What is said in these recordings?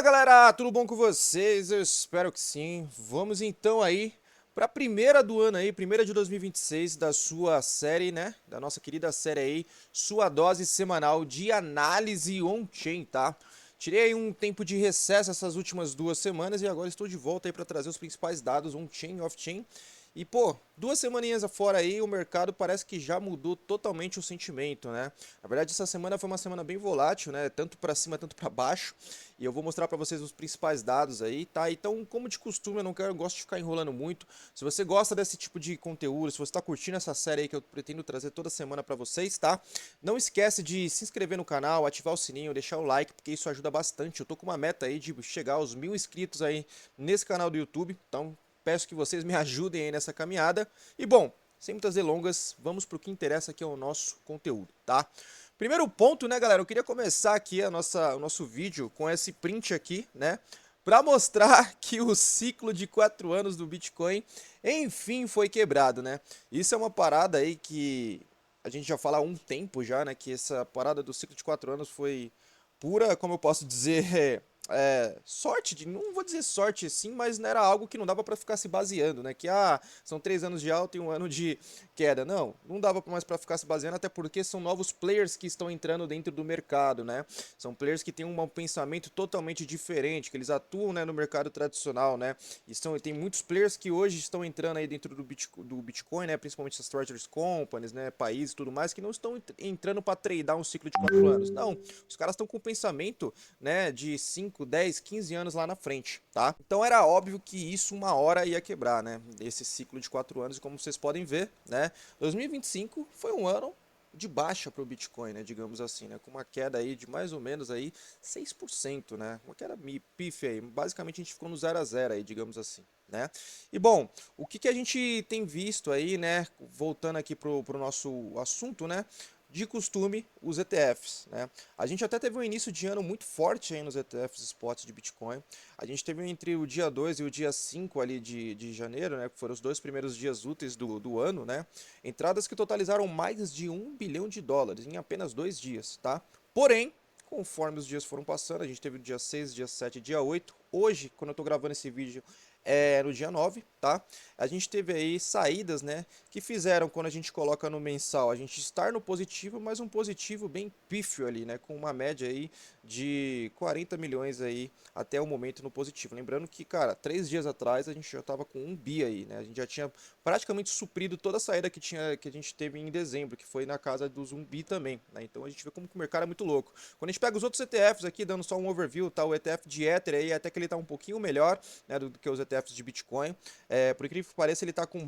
Galera, tudo bom com vocês? Eu espero que sim. Vamos então aí para a primeira do ano aí, primeira de 2026 da sua série, né? Da nossa querida série aí, sua dose semanal de análise on-chain, tá? Tirei aí um tempo de recesso essas últimas 2 semanas e agora estou de volta aí para trazer os principais dados on-chain e off-chain. E pô, 2 semaninhas afora aí, o mercado parece que já mudou totalmente o sentimento, né? Na verdade, essa semana foi uma semana bem volátil, né? Tanto para cima, tanto para baixo. E eu vou mostrar para vocês os principais dados aí, tá? Então, como de costume, eu gosto de ficar enrolando muito. Se você gosta desse tipo de conteúdo, se você está curtindo essa série aí que eu pretendo trazer toda semana para vocês, tá? Não esquece de se inscrever no canal, ativar o sininho, deixar o like, porque isso ajuda bastante. Eu tô com uma meta aí de chegar aos 1.000 inscritos aí nesse canal do YouTube, então peço que vocês me ajudem aí nessa caminhada. E bom, sem muitas delongas, vamos pro que interessa que é o nosso conteúdo, tá? Primeiro ponto, né, galera? Eu queria começar aqui o nosso vídeo com esse print aqui, né? Para mostrar que o ciclo de 4 anos do Bitcoin, enfim, foi quebrado, né? Isso é uma parada aí que a gente já fala há um tempo já, né? Que essa parada do ciclo de 4 anos foi pura, como eu posso dizer, sorte, não vou dizer sorte assim, mas não era algo que não dava para ficar se baseando, né? Que são 3 anos de alta e um ano de queda. Não dava mais para ficar se baseando, até porque são novos players que estão entrando dentro do mercado, né? São players que têm um pensamento totalmente diferente, que eles atuam, né, no mercado tradicional, né? Tem muitos players que hoje estão entrando aí dentro do Bitcoin, né? Principalmente as treasuries companies, né? Países e tudo mais, que não estão entrando para tradar um ciclo de 4 anos. Não, os caras estão com um pensamento, né, de 5, 10, 15 anos lá na frente, tá? Então era óbvio que isso uma hora ia quebrar, né? Esse ciclo de 4 anos, e como vocês podem ver, né? 2025 foi um ano de baixa para o Bitcoin, né, digamos assim, né, com uma queda aí de mais ou menos aí 6%, né, uma queda pífia aí, basicamente a gente ficou no 0 a 0 aí, digamos assim, né. E bom, o que a gente tem visto aí, né, voltando aqui pro nosso assunto, né, de costume, os ETFs, né? A gente até teve um início de ano muito forte aí nos ETFs spot de Bitcoin. A gente teve entre o dia 2 e o dia 5 ali de janeiro, né? Que foram os 2 primeiros dias úteis do ano, né? Entradas que totalizaram mais de US$ 1 bilhão em apenas 2 dias, tá? Porém, conforme os dias foram passando, a gente teve o dia 6, dia 7 e dia 8. Hoje, quando eu tô gravando esse vídeo, é no dia 9, tá? A gente teve aí saídas, né, que fizeram, quando a gente coloca no mensal, a gente estar no positivo, mas um positivo bem pífio ali, né, com uma média aí de 40 milhões aí até o momento no positivo. Lembrando que, cara, 3 dias atrás a gente já tava com 1 bi aí, né? A gente já tinha praticamente suprido toda a saída que a gente teve em dezembro, que foi na casa dos 1 bi também, né? Então a gente vê como que o mercado é muito louco. Quando a gente pega os outros ETFs aqui, dando só um overview, tá? O ETF de Ether aí, até que ele tá um pouquinho melhor, né, do que os ETFs de Bitcoin. Por incrível que pareça, ele está com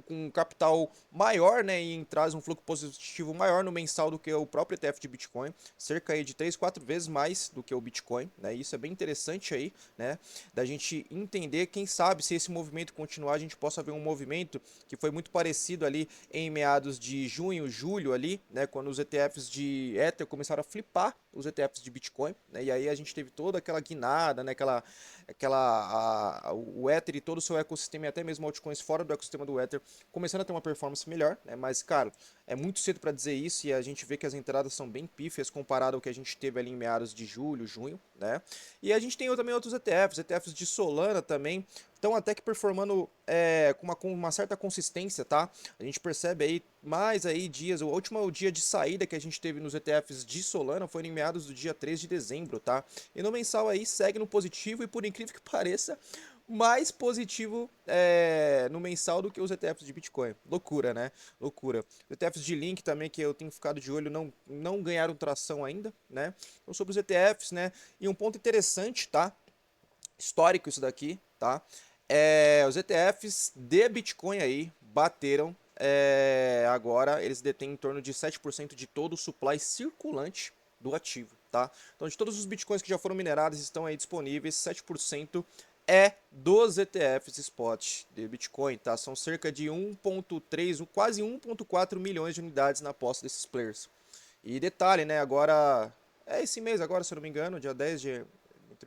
um capital maior, né, e traz um fluxo positivo maior no mensal do que o próprio ETF de Bitcoin, cerca aí de 3, 4 vezes mais do que o Bitcoin, né? Isso é bem interessante aí, né, da gente entender, quem sabe se esse movimento continuar, a gente possa ver um movimento que foi muito parecido ali em meados de junho, julho ali, né, quando os ETFs de Ether começaram a flipar os ETFs de Bitcoin, né? E aí a gente teve toda aquela guinada, né, o Ether e todo o seu ecossistema, e até mesmo altcoins fora do ecossistema do Ether, começando a ter uma performance melhor, né? Mas, cara, é muito cedo para dizer isso, e a gente vê que as entradas são bem pífias comparado ao que a gente teve ali em meados de julho, junho, né? E a gente tem também outros ETFs de Solana também, estão até que performando com uma certa consistência, tá? A gente percebe aí mais aí dias, o último dia de saída que a gente teve nos ETFs de Solana foi em meados do dia 3 de dezembro, tá? E no mensal aí segue no positivo, e por incrível que pareça, mais positivo no mensal do que os ETFs de Bitcoin. Loucura, né? Loucura. Os ETFs de Link também, que eu tenho ficado de olho, não ganharam tração ainda, né? Então, sobre os ETFs, né? E um ponto interessante, tá? Histórico isso daqui, tá? Os ETFs de Bitcoin aí bateram. Agora eles detêm em torno de 7% de todo o supply circulante do ativo, tá? Então, de todos os bitcoins que já foram minerados estão aí disponíveis, 7% é dos ETFs spot de Bitcoin, tá? São cerca de 1,3, quase 1,4 milhões de unidades na posse desses players. E detalhe, né? Agora, esse mês agora, se eu não me engano, entre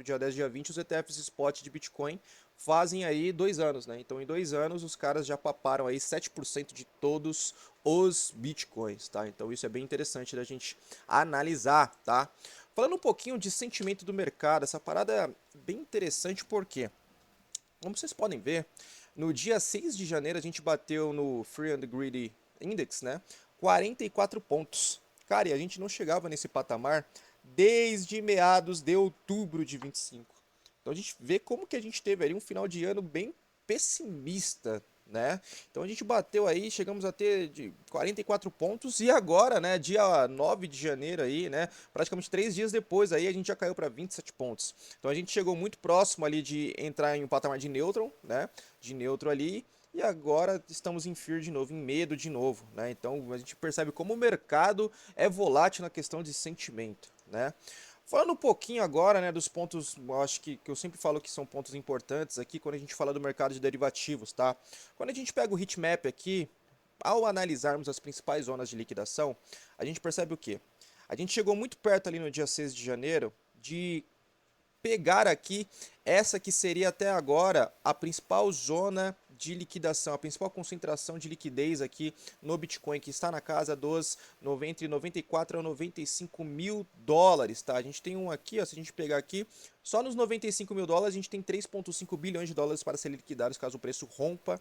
o dia 10 e dia 20, os ETFs spot de Bitcoin fazem aí 2 anos, né? Então, em 2 anos, os caras já paparam aí 7% de todos os Bitcoins, tá? Então, isso é bem interessante da gente analisar, tá? Falando um pouquinho de sentimento do mercado, essa parada é bem interessante porque, como vocês podem ver, no dia 6 de janeiro a gente bateu no Free and Greedy Index, né? 44 pontos. Cara, e a gente não chegava nesse patamar desde meados de outubro de 25. Então a gente vê como que a gente teve ali um final de ano bem pessimista, né? Então a gente bateu aí, chegamos a ter de 44 pontos e agora, né, dia 9 de janeiro aí, né, praticamente 3 dias depois aí a gente já caiu para 27 pontos. Então a gente chegou muito próximo ali de entrar em um patamar de neutral, né, de neutro ali. E agora estamos em fear de novo, em medo de novo, né? Então a gente percebe como o mercado é volátil na questão de sentimento, né? Falando um pouquinho agora, né, dos pontos, eu acho que eu sempre falo que são pontos importantes aqui quando a gente fala do mercado de derivativos, tá? Quando a gente pega o heatmap aqui, ao analisarmos as principais zonas de liquidação, a gente percebe o quê? A gente chegou muito perto ali no dia 6 de janeiro de pegar aqui essa que seria até agora a principal zona de liquidação, a principal concentração de liquidez aqui no Bitcoin, que está na casa dos entre 94 a 95 mil dólares, tá? A gente tem um aqui, ó, se a gente pegar aqui, só nos 95 mil dólares a gente tem 3,5 bilhões de dólares para serem liquidados caso o preço rompa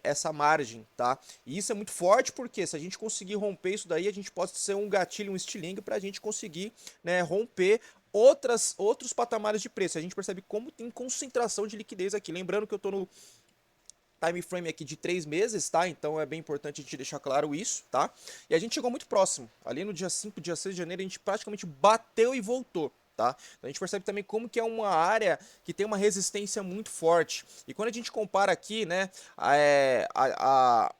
essa margem, tá? E isso é muito forte porque se a gente conseguir romper isso daí, a gente pode ser um gatilho, um estilingue para a gente conseguir, né, romper outros patamares de preço. A gente percebe como tem concentração de liquidez aqui. Lembrando que eu estou no time frame aqui de 3 meses, tá? Então é bem importante a gente deixar claro isso, tá? E a gente chegou muito próximo. Ali no dia 5, dia 6 de janeiro, a gente praticamente bateu e voltou. Tá? Então a gente percebe também como que é uma área que tem uma resistência muito forte. E quando a gente compara aqui, né, a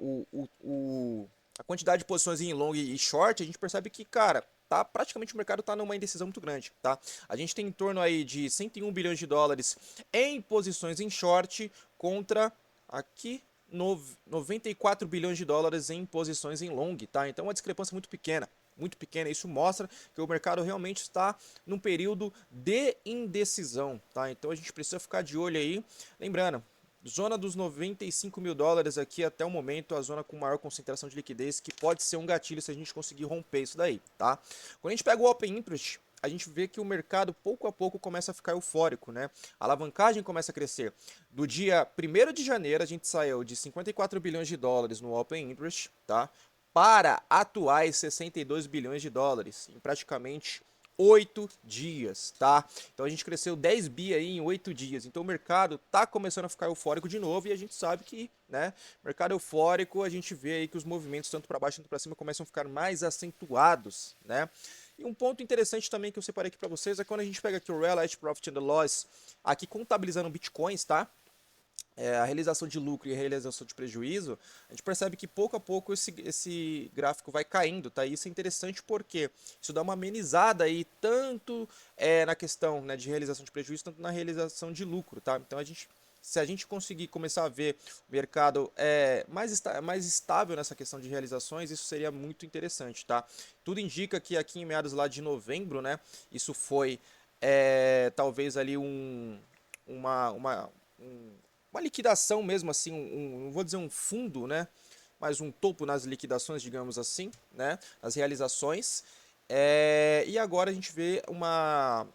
quantidade de posições em long e short, a gente percebe que, cara, tá, praticamente o mercado está numa indecisão muito grande, tá? A gente tem em torno aí de 101 bilhões de dólares em posições em short contra aqui 94 bilhões de dólares em posições em long, tá? Então é uma discrepância muito pequena. Muito pequena, isso mostra que o mercado realmente está num período de indecisão, tá? Então a gente precisa ficar de olho aí. Lembrando, zona dos 95 mil dólares aqui até o momento, a zona com maior concentração de liquidez, que pode ser um gatilho se a gente conseguir romper isso daí, tá? Quando a gente pega o Open Interest, a gente vê que o mercado pouco a pouco começa a ficar eufórico, né? A alavancagem começa a crescer. Do dia 1º de janeiro, a gente saiu de 54 bilhões de dólares no Open Interest, tá? Para atuais 62 bilhões de dólares em praticamente 8 dias, tá? Então a gente cresceu 10 bi aí em 8 dias. Então o mercado tá começando a ficar eufórico de novo e a gente sabe que, né, mercado eufórico, a gente vê aí que os movimentos tanto para baixo quanto para cima começam a ficar mais acentuados, né? E um ponto interessante também que eu separei aqui para vocês é quando a gente pega aqui o Realized Profit and Loss, aqui contabilizando bitcoins, tá? A realização de lucro e a realização de prejuízo, a gente percebe que pouco a pouco esse gráfico vai caindo, tá? E isso é interessante porque isso dá uma amenizada aí, tanto na questão, né, de realização de prejuízo, tanto na realização de lucro, tá? Então se a gente conseguir começar a ver o mercado mais estável nessa questão de realizações, isso seria muito interessante, tá? Tudo indica que aqui em meados lá de novembro, né, isso foi talvez ali uma liquidação mesmo assim, não vou dizer um fundo, né? Mas um topo nas liquidações, digamos assim, né? Nas realizações. E agora a gente vê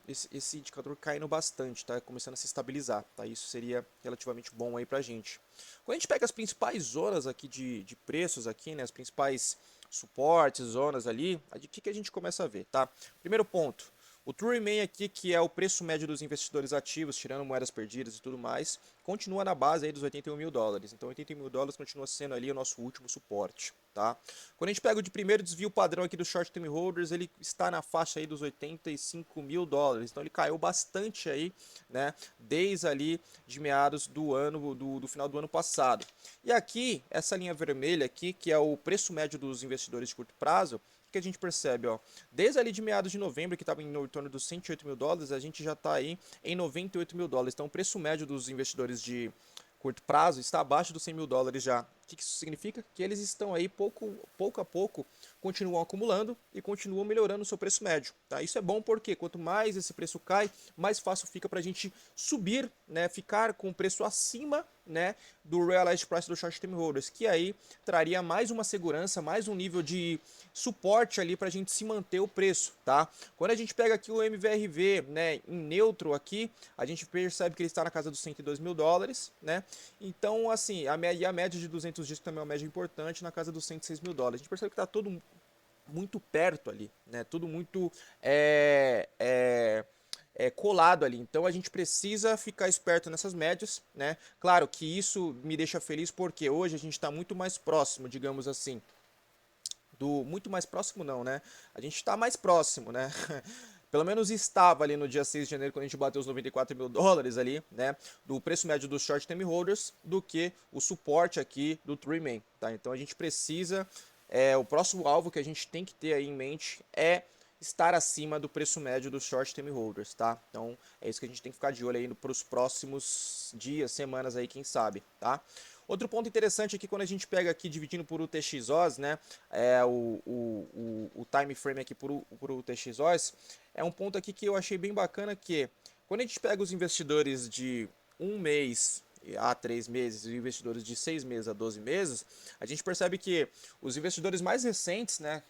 esse indicador caindo bastante, tá? Começando a se estabilizar, tá? Isso seria relativamente bom aí pra gente. Quando a gente pega as principais zonas aqui de preços aqui, né? As principais suportes, zonas ali, o que a gente começa a ver, tá? Primeiro ponto. O True Remain aqui, que é o preço médio dos investidores ativos, tirando moedas perdidas e tudo mais, continua na base aí dos 81 mil dólares. Então 81 mil dólares continua sendo ali o nosso último suporte, tá? Quando a gente pega o de primeiro desvio padrão aqui dos Short Term Holders, ele está na faixa aí dos 85 mil dólares. Então ele caiu bastante aí, né? Desde ali de meados do ano, do final do ano passado. E aqui, essa linha vermelha aqui, que é o preço médio dos investidores de curto prazo, que a gente percebe, ó, desde ali de meados de novembro, que estava em torno dos 108 mil dólares, a gente já está aí em 98 mil dólares. Então o preço médio dos investidores de curto prazo está abaixo dos 100 mil dólares já O que isso significa? Que eles estão aí pouco a pouco, continuam acumulando e continuam melhorando o seu preço médio. Tá? Isso é bom porque quanto mais esse preço cai, mais fácil fica para a gente subir, né, ficar com o preço acima, né, do Realized Price do Short Term Holders, que aí traria mais uma segurança, mais um nível de suporte ali para a gente se manter o preço. Tá? Quando a gente pega aqui o MVRV, né, em neutro aqui, a gente percebe que ele está na casa dos 102 mil dólares, né? Então, assim, a média de 200 dias também é uma média importante, na casa dos 106 mil dólares. A gente percebe que está tudo muito perto ali, né? Tudo muito colado ali. Então a gente precisa ficar esperto nessas médias, né? Claro que isso me deixa feliz porque hoje a gente está muito mais próximo, digamos assim, muito mais próximo não, né? A gente está mais próximo, né? Pelo menos estava ali no dia 6 de janeiro, quando a gente bateu os 94 mil dólares ali, né? Do preço médio dos short term holders, do que o suporte aqui do three man, tá? Então a gente precisa, o próximo alvo que a gente tem que ter aí em mente é estar acima do preço médio dos short term holders, tá? Então é isso que a gente tem que ficar de olho aí para os próximos dias, semanas aí, quem sabe, tá? Outro ponto interessante aqui, quando a gente pega aqui dividindo por UTXOs, né, o time frame aqui por UTXOs, é um ponto aqui que eu achei bem bacana, que quando a gente pega os investidores de um mês a 3 meses e investidores de 6 meses a 12 meses, a gente percebe que os investidores mais recentes, né,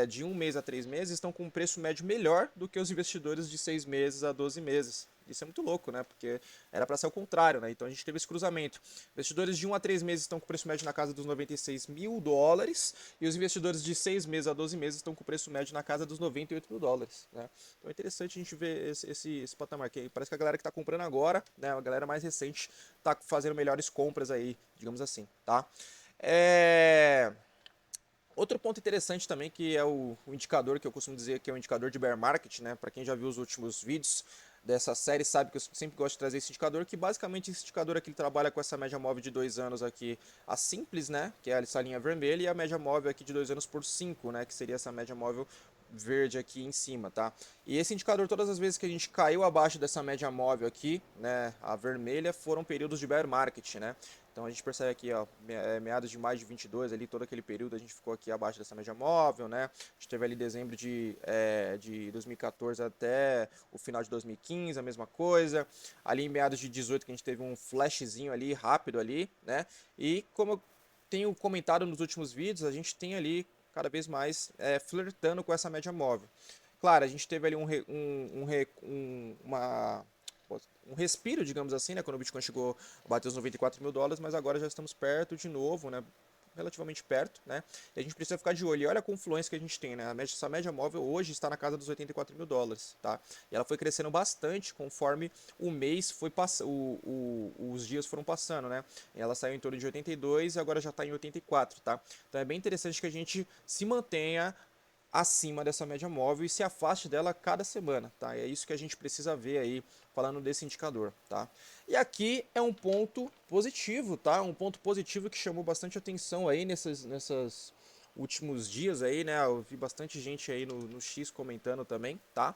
de um mês a 3 meses, estão com um preço médio melhor do que os investidores de 6 meses a 12 meses. Isso é muito louco, né? Porque era para ser o contrário, né? Então a gente teve esse cruzamento. Investidores de 1 a 3 meses estão com preço médio na casa dos 96 mil dólares e os investidores de 6 meses a 12 meses estão com preço médio na casa dos 98 mil dólares, né? Então é interessante a gente ver esse patamar, que parece que a galera que está comprando agora, né? A galera mais recente está fazendo melhores compras aí, digamos assim, tá? Outro ponto interessante também, que é o indicador que eu costumo dizer que é o indicador de bear market, né? Para quem já viu os últimos vídeos dessa série sabe que eu sempre gosto de trazer esse indicador, que basicamente esse indicador aqui ele trabalha com essa média móvel de 2 anos aqui, a simples, né? Que é essa linha vermelha, e a média móvel aqui de 2 anos por 5, né? Que seria essa média móvel verde aqui em cima, tá? E esse indicador, todas as vezes que a gente caiu abaixo dessa média móvel aqui, né? A vermelha, foram períodos de bear market, né? Então a gente percebe aqui, ó, meados de maio de 22, ali, todo aquele período a gente ficou aqui abaixo dessa média móvel, né? A gente teve ali dezembro de 2014 até o final de 2015, a mesma coisa. Ali em meados de 18 que a gente teve um flashzinho ali, rápido ali, né? E como eu tenho comentado nos últimos vídeos, a gente tem ali cada vez mais flertando com essa média móvel. Claro, a gente teve ali um respiro, digamos assim, né, quando o Bitcoin chegou a bater os 94 mil dólares, mas agora já estamos perto de novo, né, relativamente perto, né, e a gente precisa ficar de olho. E olha a confluência que a gente tem, né, essa média móvel hoje está na casa dos 84 mil dólares, tá, e ela foi crescendo bastante conforme o mês foi passando, os dias foram passando, né, e ela saiu em torno de 82 e agora já está em 84, tá, então é bem interessante que a gente se mantenha acima dessa média móvel e se afaste dela a cada semana, tá? É isso que a gente precisa ver aí, falando desse indicador, tá? E aqui é um ponto positivo, tá? Um ponto positivo que chamou bastante atenção aí nessas últimos dias aí, né? Eu vi bastante gente aí no X comentando também, tá?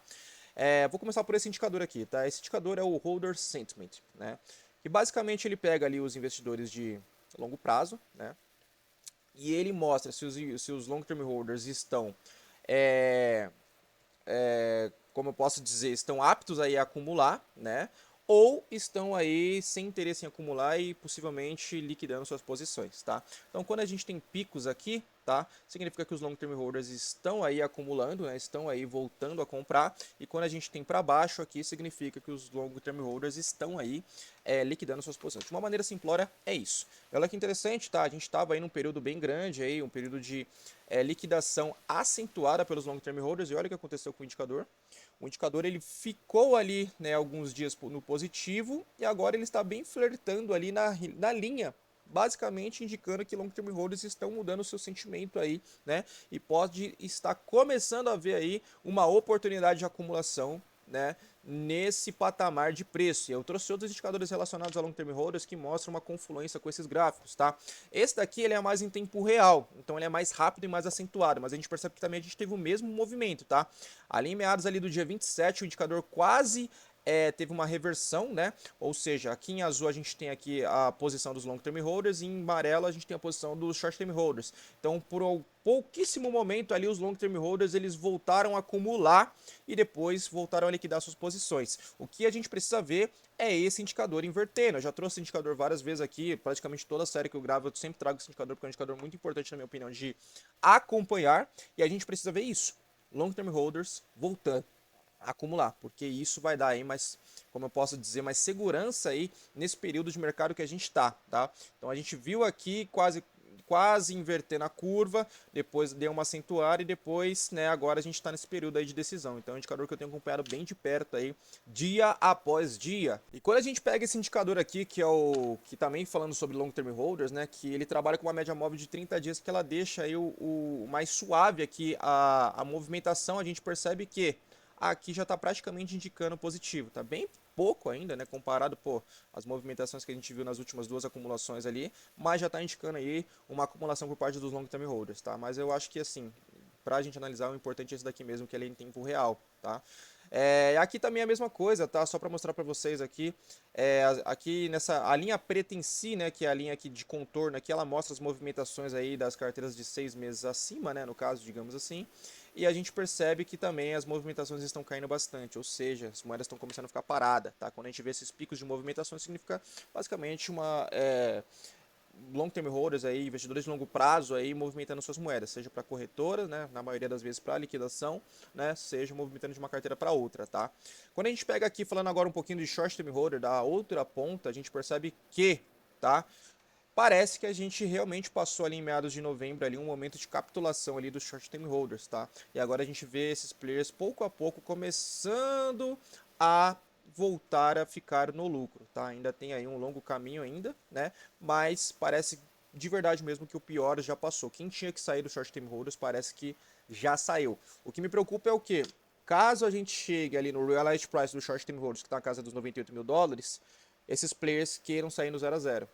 Vou começar por esse indicador aqui, tá? Esse indicador é o Holder Sentiment, né? Que basicamente ele pega ali os investidores de longo prazo, né? E ele mostra se os long term holders estão é, como eu posso dizer, estão aptos aí a acumular, né? Ou estão aí sem interesse em acumular e possivelmente liquidando suas posições, tá? Então, quando a gente tem picos aqui, tá? Significa que os long term holders estão aí acumulando, né? Estão aí voltando a comprar. E quando a gente tem para baixo aqui, significa que os long term holders estão aí liquidando suas posições. De uma maneira simplória, é isso. Olha que interessante, tá? A gente estava aí num período bem grande aí, um período de liquidação acentuada pelos long term holders. E olha o que aconteceu com o indicador. O indicador ele ficou ali, né, alguns dias no positivo e agora ele está bem flertando ali na linha, basicamente indicando que long term holders estão mudando o seu sentimento aí, né? E pode estar começando a ver aí uma oportunidade de acumulação, né, nesse patamar de preço. E eu trouxe outros indicadores relacionados a long term holders que mostram uma confluência com esses gráficos, tá? Esse daqui ele é mais em tempo real, então ele é mais rápido e mais acentuado, mas a gente percebe que também a gente teve o mesmo movimento, tá? Ali em meados ali do dia 27, o indicador quase teve uma reversão, né? Ou seja, aqui em azul a gente tem aqui a posição dos long term holders e em amarelo a gente tem a posição dos short term holders. Então, por um pouquíssimo momento ali, os long term holders eles voltaram a acumular e depois voltaram a liquidar suas posições. O que a gente precisa ver é esse indicador invertendo. Eu já trouxe esse indicador várias vezes aqui, praticamente toda a série que eu gravo eu sempre trago esse indicador, porque é um indicador muito importante, na minha opinião, de acompanhar, e a gente precisa ver isso. Long term holders voltando acumular, porque isso vai dar aí mais, como eu posso dizer, mais segurança aí nesse período de mercado que a gente tá? Então a gente viu aqui quase invertendo a curva, depois deu uma acentuada e depois, né, agora a gente está nesse período aí de decisão. Então é um indicador que eu tenho acompanhado bem de perto aí, dia após dia. E quando a gente pega esse indicador aqui, que é o que também falando sobre long term holders, né, que ele trabalha com uma média móvel de 30 dias, que ela deixa aí o mais suave aqui a movimentação, a gente percebe que aqui já está praticamente indicando positivo. Tá bem pouco ainda, né, comparado, pô, as movimentações que a gente viu nas últimas duas acumulações ali, mas já está indicando aí uma acumulação por parte dos long term holders, tá? Mas eu acho que assim, para a gente analisar, o importante é esse daqui mesmo, que ele é em tempo real, tá? Aqui também é a mesma coisa, tá? Só para mostrar para vocês aqui, aqui nessa a linha preta em si, né, que é a linha aqui de contorno, aqui ela mostra as movimentações aí das carteiras de 6 meses acima, né, no caso, digamos assim. E a gente percebe que também as movimentações estão caindo bastante, ou seja, as moedas estão começando a ficar paradas, tá? Quando a gente vê esses picos de movimentação, significa basicamente uma long term holders aí, investidores de longo prazo aí movimentando suas moedas, seja para corretora, né, na maioria das vezes para liquidação, né, seja movimentando de uma carteira para outra, tá? Quando a gente pega aqui falando agora um pouquinho de short term holder da outra ponta, a gente percebe que, tá? Parece que a gente realmente passou ali em meados de novembro ali um momento de capitulação ali dos short term holders, tá? E agora a gente vê esses players pouco a pouco começando a voltar a ficar no lucro, tá? Ainda tem aí um longo caminho ainda, né? Mas parece de verdade mesmo que o pior já passou. Quem tinha que sair dos short term holders parece que já saiu. O que me preocupa é o quê? Caso a gente chegue ali no realized price dos short term holders, que está na casa dos 98 mil dólares, esses players queiram sair no 0 a 0.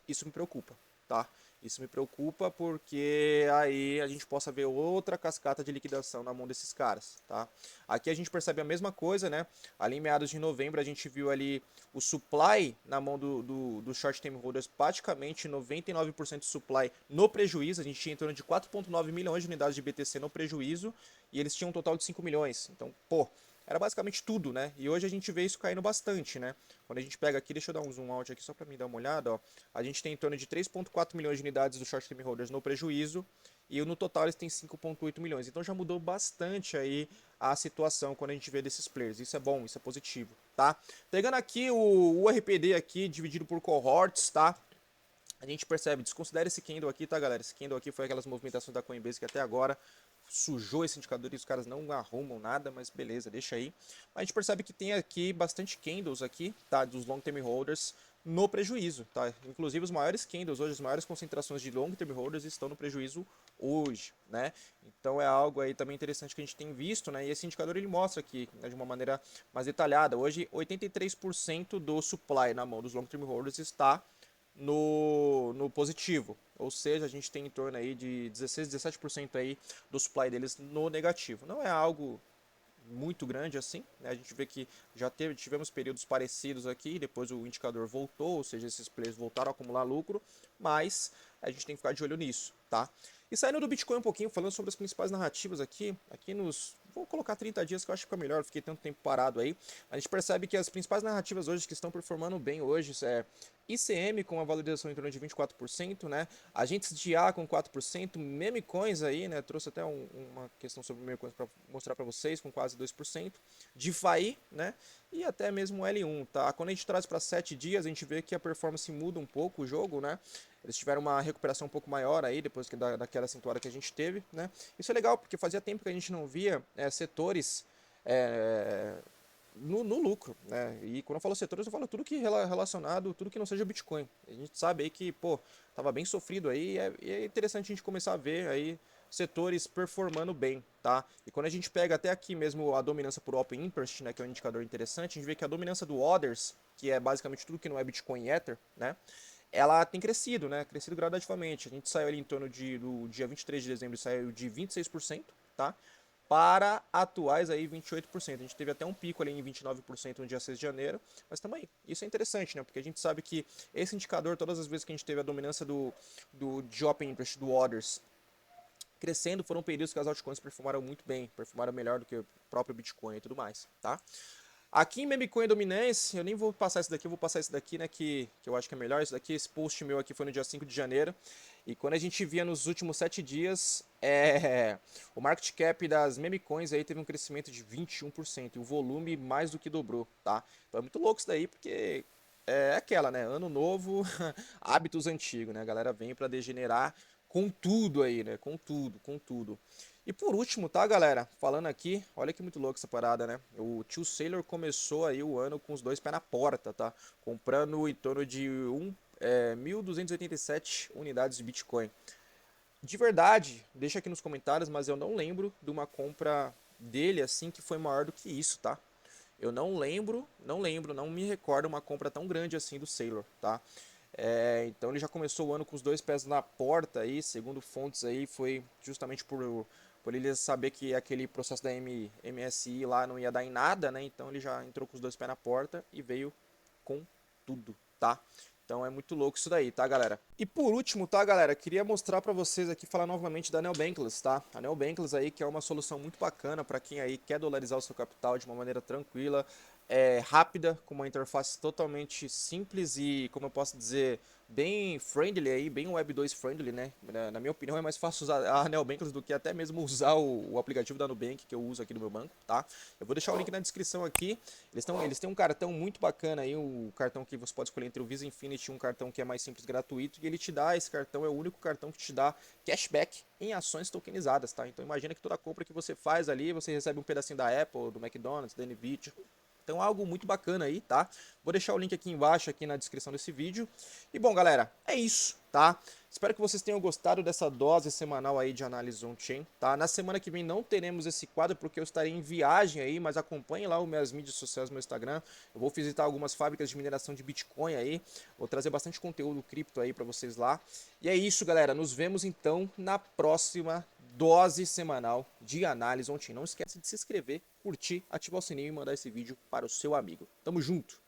Isso me preocupa, tá? Isso me preocupa porque aí a gente possa ver outra cascata de liquidação na mão desses caras, tá? Aqui a gente percebe a mesma coisa, né? Ali em meados de novembro a gente viu ali o supply na mão do short term holders, praticamente 99% de supply no prejuízo. A gente tinha em torno de 4,9 milhões de unidades de BTC no prejuízo e eles tinham um total de 5 milhões. Então, pô, era basicamente tudo, né? E hoje a gente vê isso caindo bastante, né? Quando a gente pega aqui, deixa eu dar um zoom out aqui só para mim dar uma olhada, ó. A gente tem em torno de 3,4 milhões de unidades do short term holders no prejuízo e no total eles têm 5,8 milhões. Então já mudou bastante aí a situação quando a gente vê desses players. Isso é bom, isso é positivo, tá? Pegando aqui o RPD aqui dividido por cohorts, tá? A gente percebe, desconsidera esse candle aqui, tá, galera? Esse candle aqui foi aquelas movimentações da Coinbase que até agora sujou esse indicador e os caras não arrumam nada, mas beleza, deixa aí. A gente percebe que tem aqui bastante candles aqui, tá, dos long term holders no prejuízo, tá? Inclusive os maiores candles hoje, as maiores concentrações de long term holders estão no prejuízo hoje, né? Então é algo aí também interessante que a gente tem visto, né? E esse indicador ele mostra aqui, né, de uma maneira mais detalhada. Hoje 83% do supply na mão dos long term holders está no positivo, ou seja, a gente tem em torno aí de 16, 17% aí do supply deles no negativo. Não é algo muito grande assim, né? A gente vê que já tivemos períodos parecidos aqui, depois o indicador voltou, ou seja, esses players voltaram a acumular lucro, mas a gente tem que ficar de olho nisso, tá? E saindo do Bitcoin um pouquinho, falando sobre as principais narrativas aqui nos... Vou colocar 30 dias que eu acho que fica melhor, eu fiquei tanto tempo parado aí. A gente percebe que as principais narrativas hoje que estão performando bem hoje é ICM com uma valorização em torno de 24%, né? Agentes de A com 4%, meme coins aí, né? Trouxe até uma questão sobre meme coins para mostrar para vocês, com quase 2%. DeFi, né? E até mesmo L1, tá? Quando a gente traz para 7 dias, a gente vê que a performance muda um pouco o jogo, né? Eles tiveram uma recuperação um pouco maior aí, depois daquela acentuada que a gente teve, né? Isso é legal, porque fazia tempo que a gente não via setores no lucro, né? E quando eu falo setores, eu falo tudo que relacionado, tudo que não seja Bitcoin. A gente sabe aí que, pô, tava bem sofrido aí, e é interessante a gente começar a ver aí setores performando bem, tá? E quando a gente pega até aqui mesmo a dominância por Open Interest, né, que é um indicador interessante, a gente vê que a dominância do Others, que é basicamente tudo que não é Bitcoin e Ether, né? Ela tem crescido, né? Crescido gradativamente. A gente saiu ali em torno do dia 23 de dezembro, saiu de 26%, tá? para atuais aí 28%. A gente teve até um pico ali em 29% no dia 6 de janeiro, mas também, isso é interessante, né? Porque a gente sabe que esse indicador, todas as vezes que a gente teve a dominância de Open Interest, do Orders, crescendo, foram períodos que as altcoins performaram muito bem, performaram melhor do que o próprio Bitcoin e tudo mais, tá? Aqui em Memecoin Dominance, eu nem vou passar esse daqui, eu vou passar esse daqui, né, que eu acho que é melhor. Esse daqui, esse post meu aqui foi no dia 5 de janeiro. E quando a gente via nos últimos 7 dias, o market cap das memecoins aí teve um crescimento de 21%. E o volume mais do que dobrou, tá? Então é muito louco isso daí, porque é aquela, né? Ano novo, hábitos antigos, né? A galera vem para degenerar com tudo aí, né? Com tudo, com tudo. E por último, tá, galera? Falando aqui, olha que muito louco essa parada, né? O tio Sailor começou aí o ano com os dois pés na porta, tá? Comprando em torno de 1.287 unidades de Bitcoin. De verdade, deixa aqui nos comentários, mas eu não lembro de uma compra dele assim que foi maior do que isso, tá? Eu não me recordo uma compra tão grande assim do Sailor, tá? Então ele já começou o ano com os dois pés na porta aí, segundo fontes aí, foi justamente por ele saber que aquele processo da MSI lá não ia dar em nada, né? Então ele já entrou com os dois pés na porta e veio com tudo, tá? Então é muito louco isso daí, tá, galera? E por último, tá, galera? Queria mostrar pra vocês aqui, falar novamente da Neobankless, tá? A Neobankless aí, que é uma solução muito bacana pra quem aí quer dolarizar o seu capital de uma maneira tranquila, rápida, com uma interface totalmente simples e, como eu posso dizer, bem friendly aí, bem Web 2 friendly, né? Na minha opinião é mais fácil usar a Neobankless do que até mesmo usar o aplicativo da Nubank que eu uso aqui no meu banco, tá? Eu vou deixar o link na descrição aqui. Eles têm um cartão muito bacana aí, um cartão que você pode escolher entre o Visa Infinity e um cartão que é mais simples, gratuito, e ele te dá, esse cartão é o único cartão que te dá cashback em ações tokenizadas, tá? Então imagina que toda compra que você faz ali, você recebe um pedacinho da Apple, do McDonald's, da Nvidia. Então algo muito bacana aí, tá? Vou deixar o link aqui embaixo, aqui na descrição desse vídeo. E bom, galera, é isso, tá? Espero que vocês tenham gostado dessa dose semanal aí de análise on-chain, tá? Na semana que vem não teremos esse quadro porque eu estarei em viagem aí, mas acompanhem lá as minhas mídias sociais, meu Instagram. Eu vou visitar algumas fábricas de mineração de Bitcoin aí, vou trazer bastante conteúdo cripto aí pra vocês lá. E é isso, galera, nos vemos então na próxima dose semanal de análise on-chain. Não esquece de se inscrever, curtir, ativar o sininho e mandar esse vídeo para o seu amigo. Tamo junto!